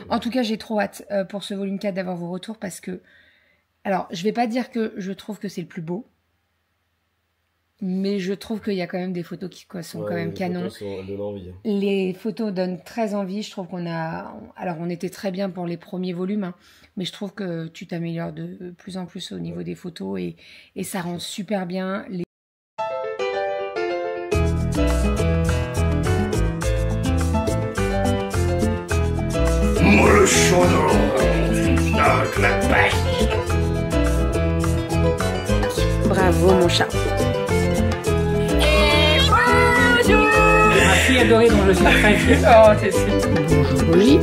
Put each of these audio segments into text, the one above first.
En tout cas, j'ai trop hâte pour ce volume 4 d'avoir vos retours parce que... Alors, je vais pas dire que je trouve que c'est le plus beau. Mais je trouve qu'il y a quand même des photos qui sont quand même canon. Les photos donnent très envie. Je trouve qu'on a... Alors, on était très bien pour les premiers volumes. Hein, mais je trouve que tu t'améliores de plus en plus au niveau des photos. Et ça rend super bien. Le chaudron dans la pêche. Bravo mon chat. Ma fille adorée dont je suis très fier. Oh, c'est Bonjour Roger.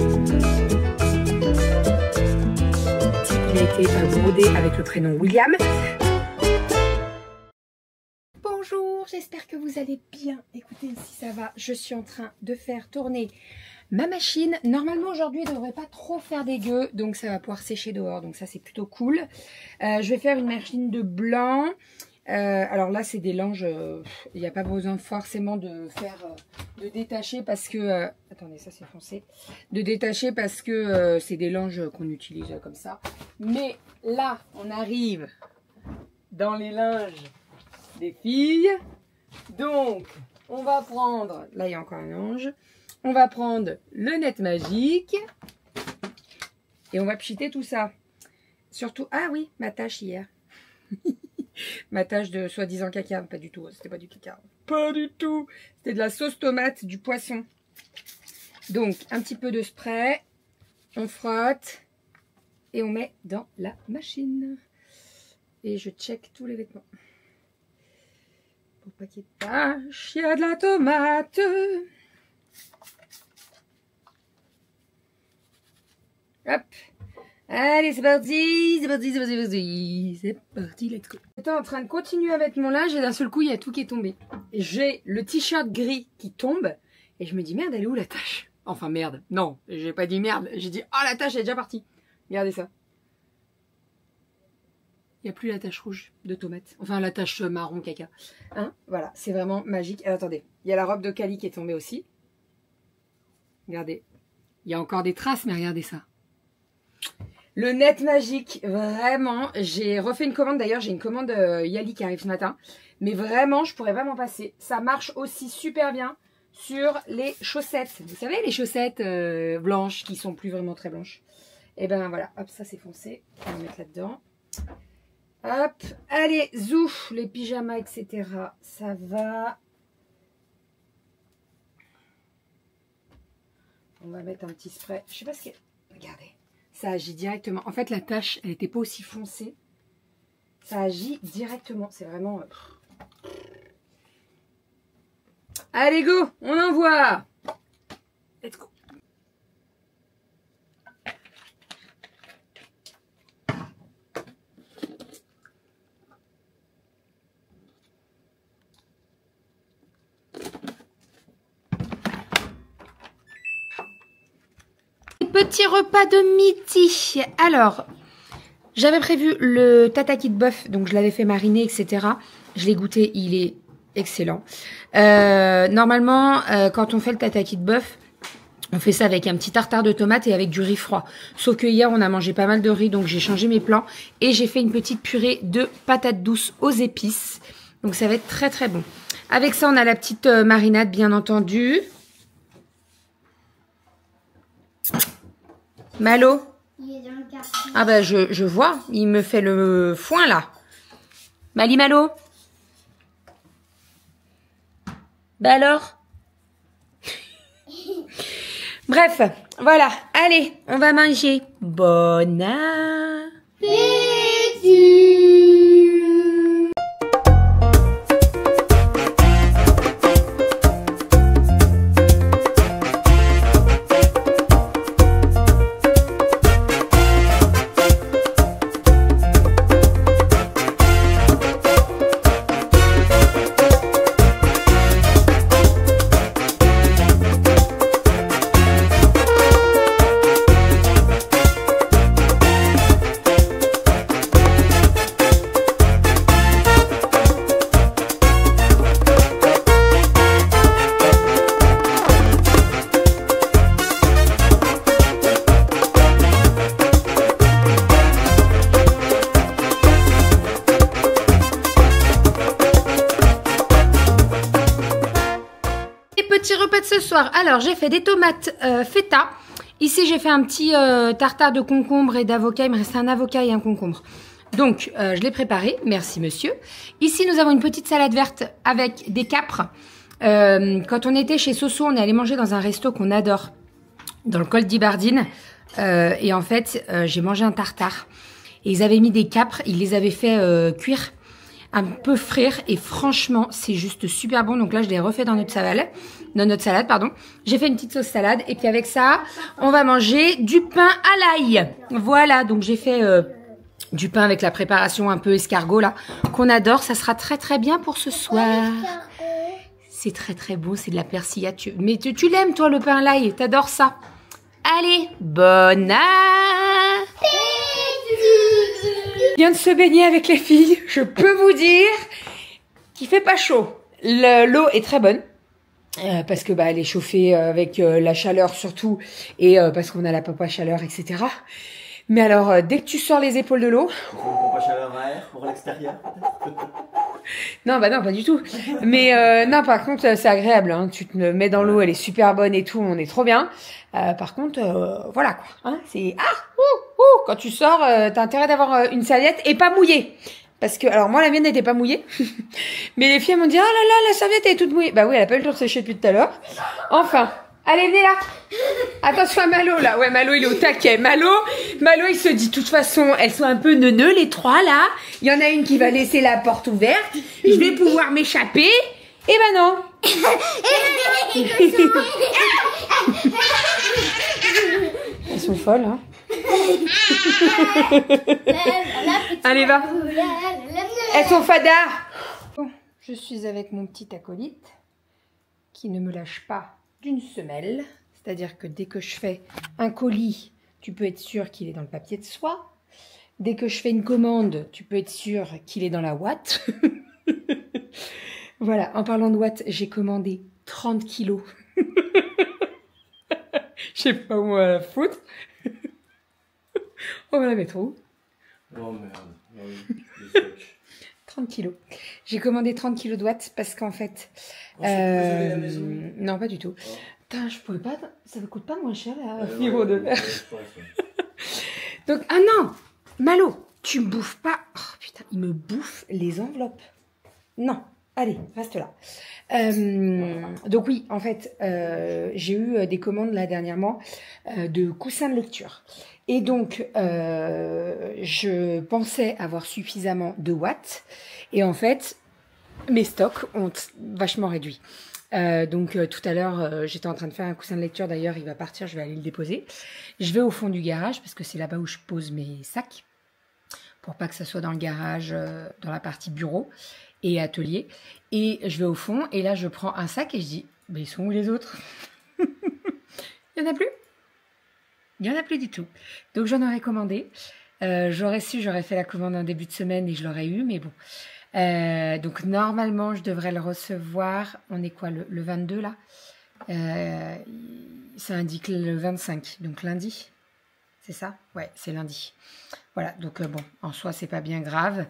Il a été brodé avec le prénom William. Bonjour, j'espère que vous allez bien. Écoutez, ici ça va, je suis en train de faire tourner ma machine. Normalement aujourd'hui elle ne devrait pas trop faire dégueu, donc ça va pouvoir sécher dehors, donc ça c'est plutôt cool. Je vais faire une machine de blanc. Alors là c'est des langes, il n'y a pas besoin forcément de faire, de détacher parce que, attendez ça c'est foncé, de détacher parce que c'est des langes qu'on utilise comme ça. Mais là on arrive dans les linges des filles, donc on va prendre, là il y a encore un ange, on va prendre le net magique et on va pchiter tout ça. Surtout, ah oui, ma tâche hier. Ma tâche de soi-disant caca, pas du tout, c'était pas du caca. Pas du tout, c'était de la sauce tomate, du poisson. Donc, un petit peu de spray, on frotte et on met dans la machine. Et je check tous les vêtements. Pour pas qu'il y ait de tâches, il y a de la tomate. Hop. Allez, c'est parti, c'est parti, c'est parti, c'est parti, c'est parti, let's go. J'étais en train de continuer à mettre mon linge et d'un seul coup, il y a tout qui est tombé. J'ai le t-shirt gris qui tombe et je me dis, merde, elle est où la tache? Enfin, merde, non, j'ai pas dit merde, j'ai dit, oh, la tache elle est déjà partie. Regardez ça. Il n'y a plus la tache rouge de tomate, enfin la tache marron caca. Hein, voilà, c'est vraiment magique. Alors, attendez, il y a la robe de Cali qui est tombée aussi. Regardez, il y a encore des traces, mais regardez ça. Le net magique, vraiment, j'ai refait une commande, d'ailleurs j'ai une commande Yali qui arrive ce matin, mais vraiment je pourrais pas m'en passer. Ça marche aussi super bien sur les chaussettes, vous savez les chaussettes blanches qui sont plus vraiment très blanches. Et ben voilà, hop ça c'est foncé, on va mettre là-dedans. Hop, allez, zouf, les pyjamas etc, ça va. On va mettre un petit spray, je sais pas ce qu'il y a, regardez. Ça agit directement. En fait, la tache, elle n'était pas aussi foncée. Ça agit directement. C'est vraiment... Allez, go! On envoie! Let's go! Petit repas de midi. Alors, j'avais prévu le tataki de bœuf, donc je l'avais fait mariner, etc. Je l'ai goûté, il est excellent. Normalement, quand on fait le tataki de bœuf, on fait ça avec un petit tartare de tomates et avec du riz froid. Sauf que hier, on a mangé pas mal de riz, donc j'ai changé mes plans. Et j'ai fait une petite purée de patates douces aux épices. Donc ça va être très très bon. Avec ça, on a la petite marinade, bien entendu. Malo? Il est dans le carton. Ah bah je vois, il me fait le foin là. Mali Malo? Bah alors? Bref, voilà, allez, on va manger. Bon appétit! soir, alors j'ai fait des tomates feta. Ici j'ai fait un petit tartare de concombre et d'avocat. Il me reste un avocat et un concombre. Donc je l'ai préparé, merci monsieur. Ici nous avons une petite salade verte avec des capres. Quand on était chez Soso, on est allé manger dans un resto qu'on adore, dans le col d'Ibardine. Et en fait j'ai mangé un tartare. Et ils avaient mis des capres, ils les avaient fait cuire, un peu frire. Et franchement, c'est juste super bon. Donc là, je l'ai refait dans notre salade, pardon. J'ai fait une petite sauce salade. Et puis avec ça, on va manger du pain à l'ail. Voilà, donc j'ai fait du pain avec la préparation un peu escargot là, qu'on adore. Ça sera très très bien pour ce soir. C'est très très beau, c'est de la persillade. Mais tu l'aimes toi le pain à l'ail, t'adores ça. Allez, bon appétit! Vient de se baigner avec les filles, je peux vous dire qu'il fait pas chaud. L'eau est très bonne parce que elle est chauffée avec la chaleur surtout et parce qu'on a la pompe à chaleur, etc. Mais alors dès que tu sors les épaules de l'eau, pompe à chaleur à air pour l'extérieur. non bah non pas du tout. Mais non par contre c'est agréable. Hein. Tu te mets dans l'eau, elle est super bonne et tout, on est trop bien. Par contre voilà quoi. Hein, c'est quand tu sors, t'as intérêt d'avoir une serviette et pas mouillée. Parce que, alors moi la mienne n'était pas mouillée. Mais les filles m'ont dit, oh là là, la serviette est toute mouillée. Bah oui, elle a pas eu le temps de sécher depuis tout à l'heure. Enfin, allez venez là. Attention à Malo là. Ouais, Malo il est au taquet. Malo il se dit, de toute façon, elles sont un peu neuneux les trois là. Il y en a une qui va laisser la porte ouverte. Je vais pouvoir m'échapper. Et ben non. Elles sont folles hein. Allez va. Elles sont fadas. Bon, je suis avec mon petit acolyte qui ne me lâche pas d'une semelle. C'est-à-dire que dès que je fais un colis, tu peux être sûr qu'il est dans le papier de soie. Dès que je fais une commande, tu peux être sûr qu'il est dans la ouate. Voilà, en parlant de ouate, j'ai commandé 30 kilos. Je sais pas où on va la foutre. On va la mettre où? Oh merde. 30 kilos. J'ai commandé 30 kilos de watts parce qu'en fait... la maison. Non, pas du tout. Oh. Putain, je pouvais pas... Ça ne coûte pas moins cher, la Firo de verre. Ouais. Donc, ah non Malo, tu me bouffes pas... Oh putain, il me bouffe les enveloppes. Non, allez, reste là. Donc oui, en fait, j'ai eu des commandes là dernièrement de coussins de lecture. Et donc, je pensais avoir suffisamment de watts. Et en fait, mes stocks ont vachement réduit. Donc tout à l'heure, j'étais en train de faire un coussin de lecture. D'ailleurs, il va partir, je vais aller le déposer. Je vais au fond du garage parce que c'est là-bas où je pose mes sacs. Pour pas que ça soit dans le garage, dans la partie bureau et atelier. Et je vais au fond et là, je prends un sac et je dis, mais ils sont où les autres? Il n'y en a plus? Il n'y en a plus du tout. Donc, j'en aurais commandé. J'aurais su, j'aurais fait la commande en début de semaine et je l'aurais eu, mais bon. Donc, normalement, je devrais le recevoir. On est quoi, le 22 là? Ça indique le 25, donc lundi. C'est ça? Ouais, c'est lundi. Voilà, donc bon, en soi, c'est pas bien grave.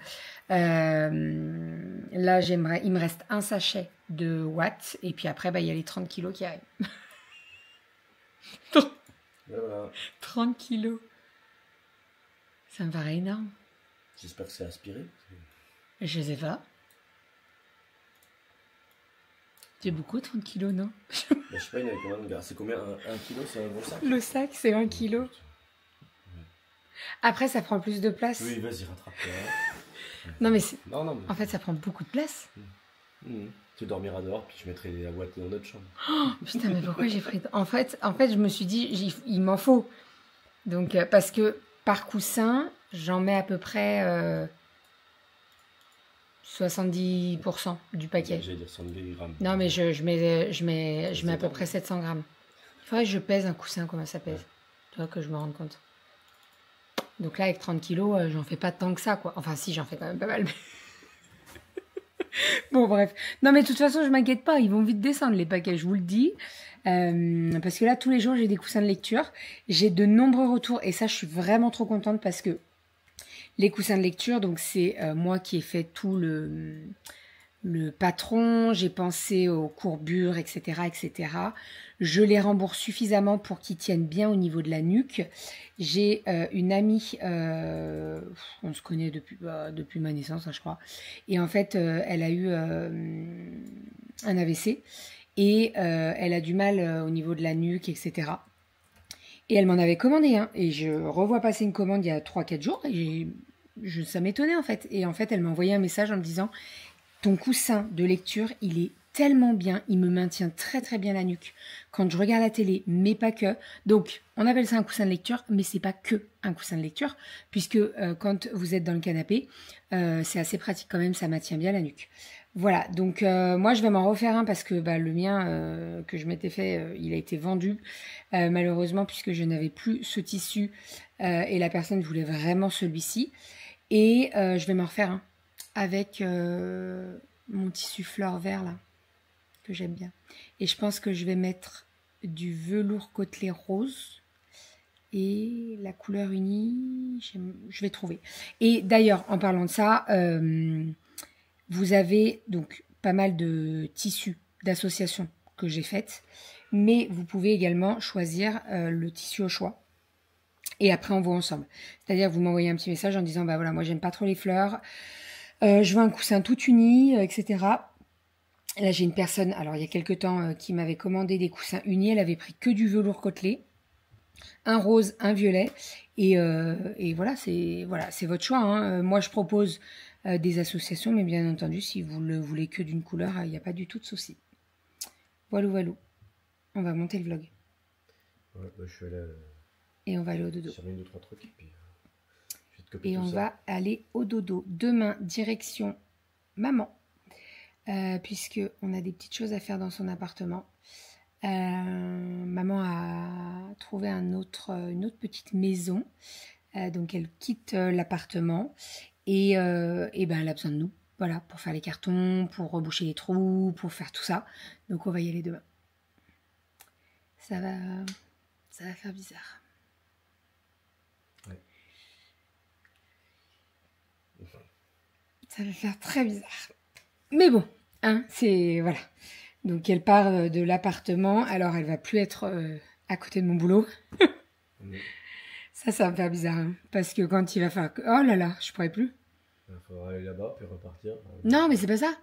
Là, il me reste un sachet de watts et puis après, il y a les 30 kilos qui arrivent. Voilà. 30 kilos. Ça me paraît énorme. J'espère que c'est aspiré. Je sais pas. C'est beaucoup 30 kilos, non? Je sais pas, il y en a combien de gars? C'est combien? 1 kilo, c'est un bon sac? Le sac, c'est 1 kilo. Après, ça prend plus de place. Oui, vas-y, rattrape-toi. Non, mais non, mais... en fait, ça prend beaucoup de place. Tu dormiras dehors, puis je mettrai la boîte dans notre chambre. Oh, putain, mais pourquoi j'ai pris... En fait, je me suis dit, il m'en faut. Donc, parce que par coussin, j'en mets à peu près 70% du paquet. J'allais dire 110 grammes. Non, mais je mets à peu près 700 grammes. Il faudrait que je pèse un coussin, comment ça pèse. Tu vois, que je me rende compte. Donc là, avec 30 kilos, j'en fais pas tant que ça, quoi. Enfin, si, j'en fais quand même pas mal. Bon, bref. Non, mais de toute façon, je m'inquiète pas. Ils vont vite descendre, les paquets, je vous le dis. Parce que là, tous les jours, j'ai des coussins de lecture. J'ai de nombreux retours. Et ça, je suis vraiment trop contente parce que les coussins de lecture, donc c'est moi qui ai fait tout le patron, j'ai pensé aux courbures, etc., etc. Je les rembourse suffisamment pour qu'ils tiennent bien au niveau de la nuque. J'ai une amie, on se connaît depuis ma naissance, hein, je crois. Et en fait, elle a eu un AVC et elle a du mal au niveau de la nuque, etc. Et elle m'en avait commandé un. Et je revois passer une commande il y a 3-4 jours et ça m'étonnait en fait. Et en fait, elle m'a envoyé un message en me disant « Ton coussin de lecture, il est tellement bien, il me maintient très très bien la nuque quand je regarde la télé, mais pas que. » Donc, on appelle ça un coussin de lecture, mais c'est pas que un coussin de lecture, puisque quand vous êtes dans le canapé, c'est assez pratique quand même, ça maintient bien la nuque. Voilà, donc moi je vais m'en refaire un parce que le mien que je m'étais fait, il a été vendu malheureusement puisque je n'avais plus ce tissu et la personne voulait vraiment celui-ci. Et je vais m'en refaire un avec mon tissu fleur vert là, que j'aime bien. Et je pense que je vais mettre du velours côtelé rose et la couleur unie, je vais trouver. Et d'ailleurs, en parlant de ça, vous avez donc pas mal de tissus d'associations que j'ai faites, mais vous pouvez également choisir le tissu au choix. Et après, on voit ensemble. C'est-à-dire, vous m'envoyez un petit message en disant, voilà, moi, j'aime pas trop les fleurs, je veux un coussin tout uni, etc. Là, j'ai une personne, alors il y a quelques temps, qui m'avait commandé des coussins unis. Elle avait pris que du velours côtelé, un rose, un violet. Et voilà, c'est votre choix, hein. Moi, je propose des associations, mais bien entendu, si vous le voulez que d'une couleur, il n'y a pas du tout de souci. Voilà. On va monter le vlog. Ouais, je suis allé et on va aller au dodo. Sur une ou trois trucs, et puis je vais te Et copier tout on ça. va aller au dodo. Demain, direction maman, puisque on a des petites choses à faire dans son appartement. Maman a trouvé une autre petite maison, donc elle quitte l'appartement et elle a besoin de nous, voilà, pour faire les cartons, pour reboucher les trous, pour faire tout ça. Donc on va y aller demain. Ça va faire bizarre. Ouais. Ça va faire très bizarre. Mais bon, hein, c'est voilà. Donc elle part de l'appartement, alors elle va plus être à côté de mon boulot. Ça va me faire bizarre, hein, parce que quand il va faire... Oh là là, je pourrais plus. Il faudra aller là-bas, puis repartir. Non, mais c'est pas ça.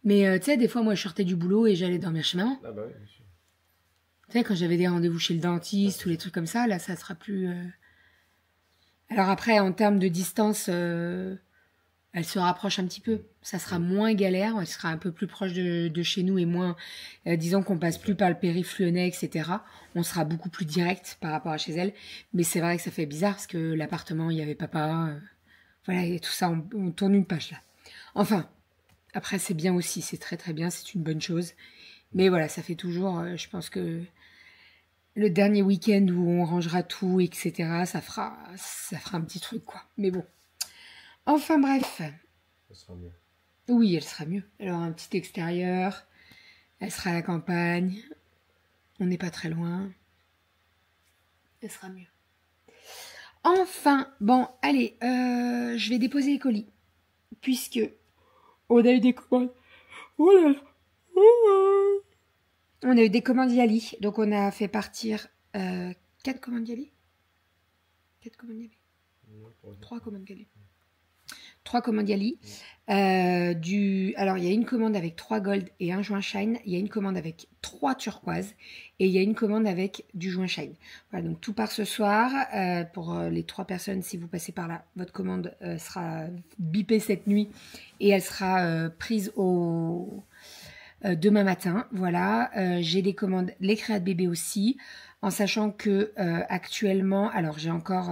Mais tu sais, des fois, moi, je sortais du boulot et j'allais dormir chez maman. Ah bah oui, bien sûr. Tu sais, quand j'avais des rendez-vous chez le dentiste ou les trucs comme ça, là, ça sera plus... Alors après, en termes de distance, elle se rapproche un petit peu. Ça sera moins galère, elle sera un peu plus proche de chez nous et moins... disons qu'on passe plus par le périph' lyonnais, etc. On sera beaucoup plus direct par rapport à chez elle. Mais c'est vrai que ça fait bizarre parce que l'appartement, il y avait papa... voilà, et tout ça, on tourne une page là. Enfin, après, c'est bien aussi, c'est très très bien, c'est une bonne chose. Mais voilà, ça fait toujours, je pense que le dernier week-end où on rangera tout, etc., ça fera un petit truc, quoi. Mais bon. Enfin bref. Ça sera mieux. Oui, elle sera mieux. Elle aura un petit extérieur, elle sera à la campagne, on n'est pas très loin. Elle sera mieux. Enfin, bon, allez, je vais déposer les colis. Puisque on a eu des commandes. Oh là là. Oh. On a eu des commandes Yali. Donc on a fait partir 4 commandes Yali. 4 commandes Yali. 3 commandes Yali. 3 commandes Yali. Alors il y a une commande avec 3 gold et un joint shine. Il y a une commande avec 3 turquoises. Et il y a une commande avec du joint shine. Voilà, donc tout part ce soir. Pour les 3 personnes, si vous passez par là, votre commande sera bipée cette nuit. Et elle sera prise demain matin. Voilà, j'ai des commandes, les créas de bébé aussi. En sachant que actuellement, alors j'ai encore...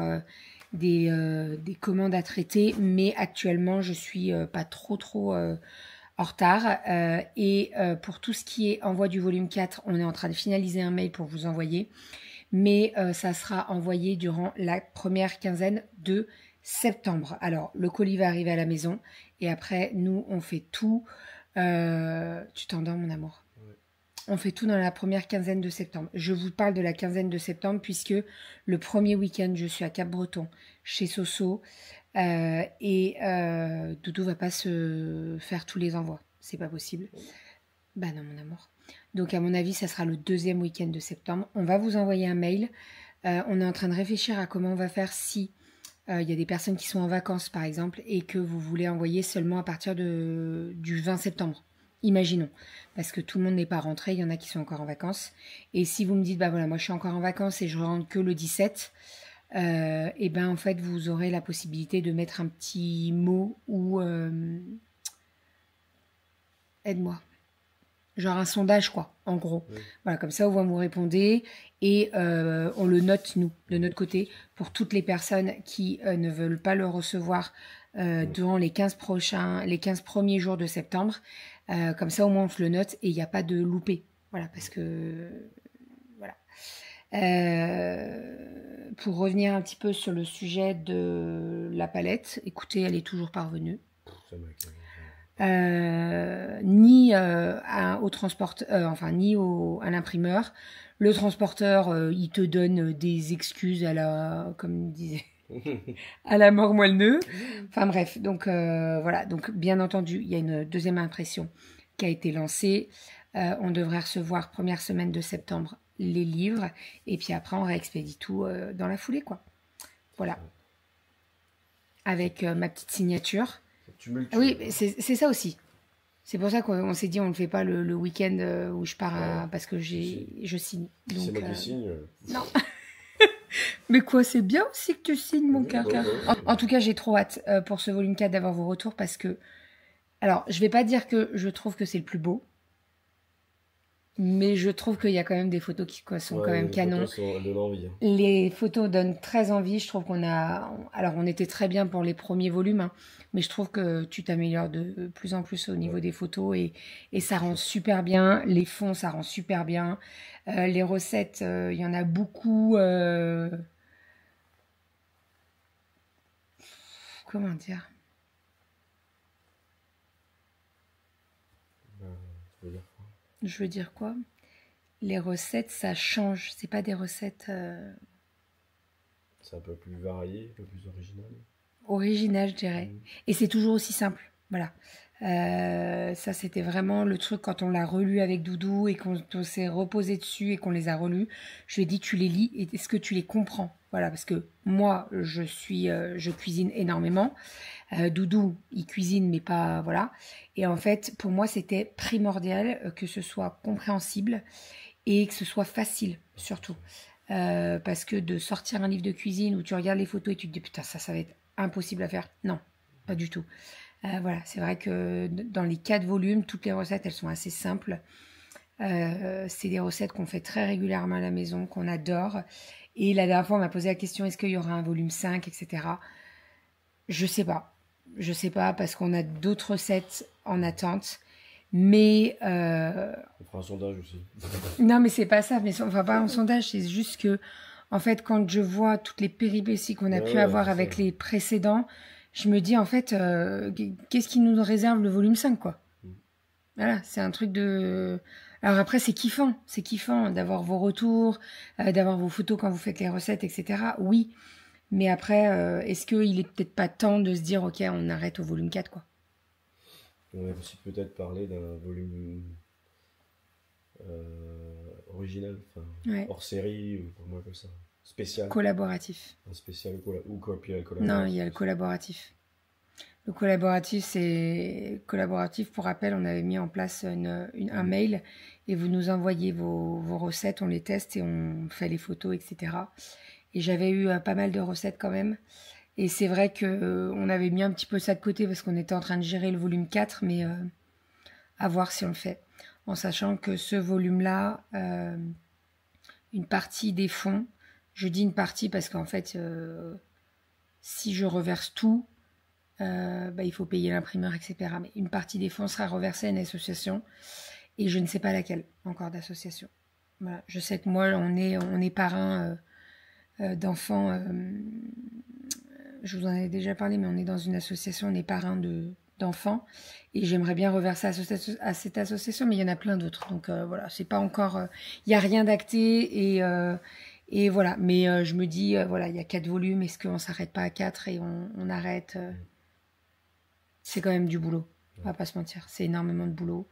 des commandes à traiter, mais actuellement je suis pas trop en retard et pour tout ce qui est envoi du volume 4, on est en train de finaliser un mail pour vous envoyer, mais ça sera envoyé durant la première quinzaine de septembre. Alors le colis va arriver à la maison et après nous on fait tout. Tu t'endors mon amour? On fait tout dans la première quinzaine de septembre. Je vous parle de la quinzaine de septembre puisque le premier week-end, je suis à Cap-Breton, chez Soso. Et Doudou va pas se faire tous les envois. c'est pas possible. Bah non, mon amour. Donc, à mon avis, ça sera le 2e week-end de septembre. On va vous envoyer un mail. On est en train de réfléchir à comment on va faire si il y a des personnes qui sont en vacances, par exemple, et que vous voulez envoyer seulement à partir du 20 septembre. Imaginons. Parce que tout le monde n'est pas rentré, il y en a qui sont encore en vacances. Et si vous me dites, bah voilà, moi je suis encore en vacances et je rentre que le 17, et ben en fait, vous aurez la possibilité de mettre un petit mot ou aide-moi. Genre un sondage, quoi, en gros. Oui. Voilà, comme ça, au moins vous répondez et on le note, nous, de notre côté, pour toutes les personnes qui ne veulent pas le recevoir durant les 15 premiers jours de septembre. Comme ça, au moins, on se le note et il n'y a pas de loupé. Voilà, parce que... Voilà. Pour revenir un petit peu sur le sujet de la palette, écoutez, elle est toujours parvenue. Ni au transporteur, ni à l'imprimeur. Le transporteur, il te donne des excuses à la, comme il disait, à la mort moelle-neu. Enfin bref, donc voilà. Donc bien entendu, il y a une 2e impression qui a été lancée. On devrait recevoir première semaine de septembre les livres et puis après on réexpédie tout dans la foulée, quoi. Voilà. Avec ma petite signature. Oui, c'est ça aussi. C'est pour ça qu'on s'est dit on ne fait pas le week-end où je pars parce que je signe. C'est moi qui signe. Non. Mais quoi, c'est bien aussi que tu signes, mon cœur. En tout cas, j'ai trop hâte pour ce volume 4 d'avoir vos retours parce que... Alors, je vais pas dire que je trouve que c'est le plus beau. Mais je trouve qu'il y a quand même des photos qui sont quand même canons. Elles donnent envie. Les photos donnent très envie. Je trouve qu'on a... Alors, on était très bien pour les premiers volumes, hein, mais je trouve que tu t'améliores de plus en plus au niveau des photos et ça rend super bien. Les fonds, ça rend super bien. Les recettes, il y en a beaucoup... Comment dire ? Je veux dire quoi ? Les recettes, ça change. C'est pas des recettes... C'est un peu plus varié, un peu plus original. Original, je dirais. Et c'est toujours aussi simple. Voilà. Ça, c'était vraiment le truc quand on l'a relu avec Doudou et qu'on s'est reposé dessus et qu'on les a relus. Je lui ai dit, tu les lis et est-ce que tu les comprends ? Voilà, parce que moi, je cuisine énormément. Doudou, il cuisine, mais pas... Voilà. Et en fait, pour moi, c'était primordial que ce soit compréhensible et que ce soit facile, surtout. Parce que de sortir un livre de cuisine où tu regardes les photos et tu te dis, putain, ça va être impossible à faire. Non, pas du tout. Voilà, c'est vrai que dans les 4 volumes, toutes les recettes, elles sont assez simples. C'est des recettes qu'on fait très régulièrement à la maison, qu'on adore. Et la dernière fois, on m'a posé la question, est-ce qu'il y aura un volume 5, etc. Je sais pas. Je sais pas, parce qu'on a d'autres recettes en attente. Mais... On fera un sondage aussi. Non, mais c'est pas ça. Mais on va pas un sondage, c'est juste que, en fait, quand je vois toutes les péripéties qu'on a pu avoir avec les précédents, je me dis, en fait, qu'est-ce qui nous réserve le volume 5, quoi. Voilà, c'est un truc de... Alors après, c'est kiffant d'avoir vos retours, d'avoir vos photos quand vous faites les recettes, etc. Oui, mais après, est-ce qu'il est peut-être pas temps de se dire, ok, on arrête au volume 4, quoi. On va aussi peut-être parler d'un volume original, hors série, ou pour moi comme ça, spécial. Collaboratif. Un spécial ou collaboratif. Non, il y a le collaboratif. Le collaboratif, c'est collaboratif. Pour rappel, on avait mis en place un mail et vous nous envoyez vos recettes, on les teste et on fait les photos, etc. Et j'avais eu pas mal de recettes quand même. Et c'est vrai qu'on avait mis un petit peu ça de côté parce qu'on était en train de gérer le volume 4, mais à voir si on le fait. En sachant que ce volume-là, une partie des fonds, je dis une partie parce qu'en fait, si je reverse tout, il faut payer l'imprimeur, etc. Mais une partie des fonds sera reversée à une association et je ne sais pas laquelle encore d'association. Voilà. Je sais que moi, on est parrain d'enfants. Je vous en ai déjà parlé, mais on est dans une association, on est parrain d'enfants et j'aimerais bien reverser à cette association, mais il y en a plein d'autres. Donc voilà, c'est pas encore, il y a rien d'acté et voilà. Mais je me dis, voilà, il y a 4 volumes, est-ce qu'on s'arrête pas à 4 et on arrête C'est quand même du boulot. On va pas se mentir, c'est énormément de boulot.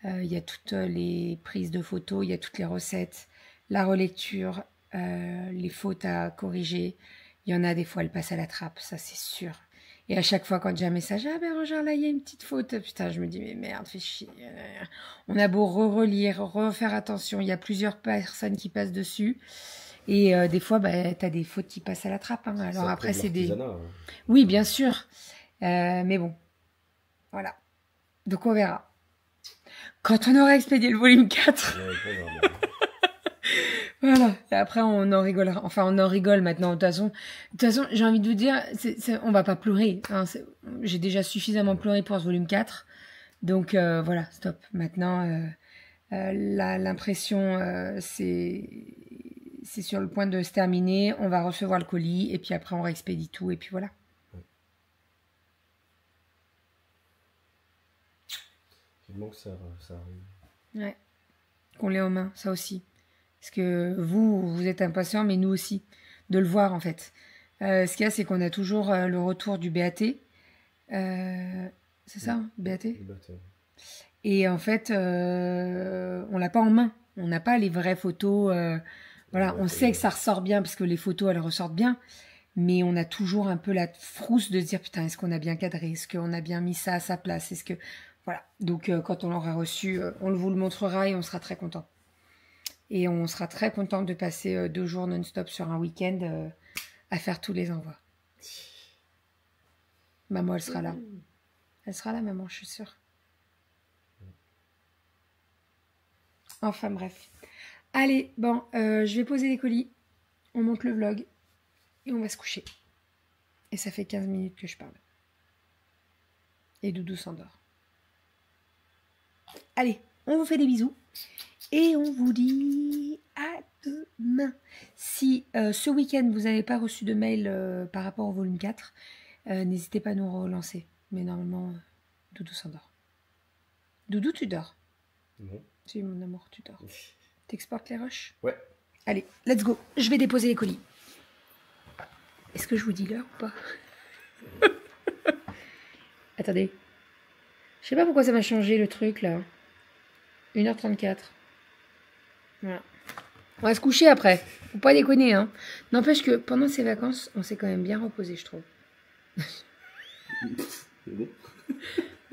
Il y a toutes les prises de photos, il y a toutes les recettes, la relecture, les fautes à corriger. Il y en a des fois, elles passent à la trappe, ça c'est sûr. Et à chaque fois, quand j'ai un message, ah ben Roger, là, il y a une petite faute. Putain, je me dis, mais merde, fais chier. On a beau relire, refaire attention. Il y a plusieurs personnes qui passent dessus. Et des fois, bah, tu as des fautes qui passent à la trappe. Hein. Alors ça après, c'est des... Hein. Oui, bien sûr. Mais bon, voilà. Donc on verra. Quand on aura expédié le volume 4... Voilà, et après on en rigolera. Enfin, on en rigole maintenant. De toute façon, j'ai envie de vous dire, on va pas pleurer. Hein. J'ai déjà suffisamment pleuré pour ce volume 4. Donc voilà, stop. Maintenant, l'impression, c'est sur le point de se terminer. On va recevoir le colis et puis après on réexpédie tout et puis voilà. Vivement que ça arrive. Ouais, qu'on l'ait en main, ça aussi. Parce que vous êtes impatients, mais nous aussi, de le voir en fait. Ce qu'il y a, c'est qu'on a toujours le retour du BAT. C'est ça, hein, BAT ? Et en fait, on l'a pas en main. On n'a pas les vraies photos. Voilà, on sait que ça ressort bien, parce que les photos, elles ressortent bien. Mais on a toujours un peu la frousse de se dire, putain, est-ce qu'on a bien cadré ? Est-ce qu'on a bien mis ça à sa place ? Est-ce que... Voilà. Donc, quand on l'aura reçu, on vous le montrera et on sera très content. Et on sera très content de passer 2 jours non-stop sur un week-end à faire tous les envois. Maman, elle sera là. Elle sera là, maman, je suis sûre. Enfin, bref. Allez, bon, je vais poser les colis. On monte le vlog. Et on va se coucher. Et ça fait 15 minutes que je parle. Et Doudou s'endort. Allez, on vous fait des bisous. Et on vous dit à demain. Si ce week-end vous n'avez pas reçu de mail par rapport au volume 4, n'hésitez pas à nous relancer. Mais normalement, Doudou s'endort. Doudou, tu dors? Non. Si, mon amour, tu dors. T'exportes les rushs? Ouais. Allez, let's go. Je vais déposer les colis. Est-ce que je vous dis l'heure ou pas? Attendez. Je sais pas pourquoi ça m'a changé le truc là. 1h34. Voilà. On va se coucher après. Faut pas déconner, hein. N'empêche que pendant ces vacances, on s'est quand même bien reposé, je trouve. C'est bon.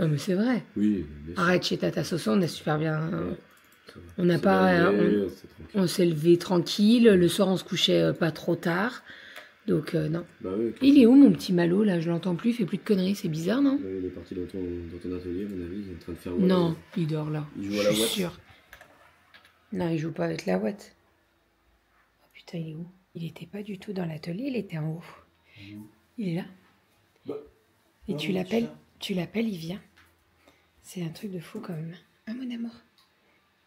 Non, mais c'est vrai. Oui, bien sûr. Arrête, chez Tata Soso, on a super bien. Ouais, on n'a pas. On s'est levé tranquille. Le soir, on se couchait pas trop tard. Donc, non. Bah oui, il est où mon petit Malo là? Je l'entends plus, il fait plus de conneries. C'est bizarre, non? Il est parti dans ton atelier, à mon avis. Il est en train de faire. Non, il dort là. Il joue à la je suis ouate. sûre. Non, il joue pas avec la ouate. Oh putain, il est où? Il était pas du tout dans l'atelier, il était en haut. Il est là. Bah, Et non, tu l'appelles, il vient. C'est un truc de fou quand même. Ah mon amour.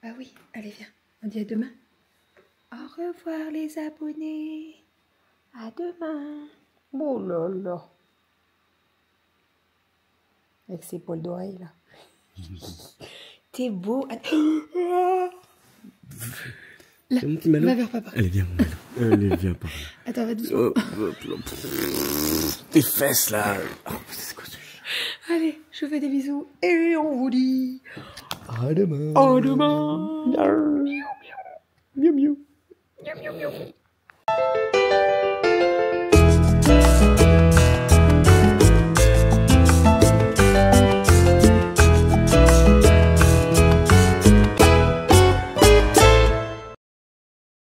Bah oui, allez viens. On dit à demain. Au revoir les abonnés. À demain. Oh là là. Avec ses poils d'oreille là. T'es beau. Là, mon petit Malo. va vers papa. Allez, viens, mon Malo. Allez, viens par là. Attends, va doucement. Tes fesses, là. Oh, c'est quoi ce... Allez, je fais des bisous. Et on vous dit... À demain. À demain. Miaou, miaou. Miaou, miaou. Miaou, miaou, miaou.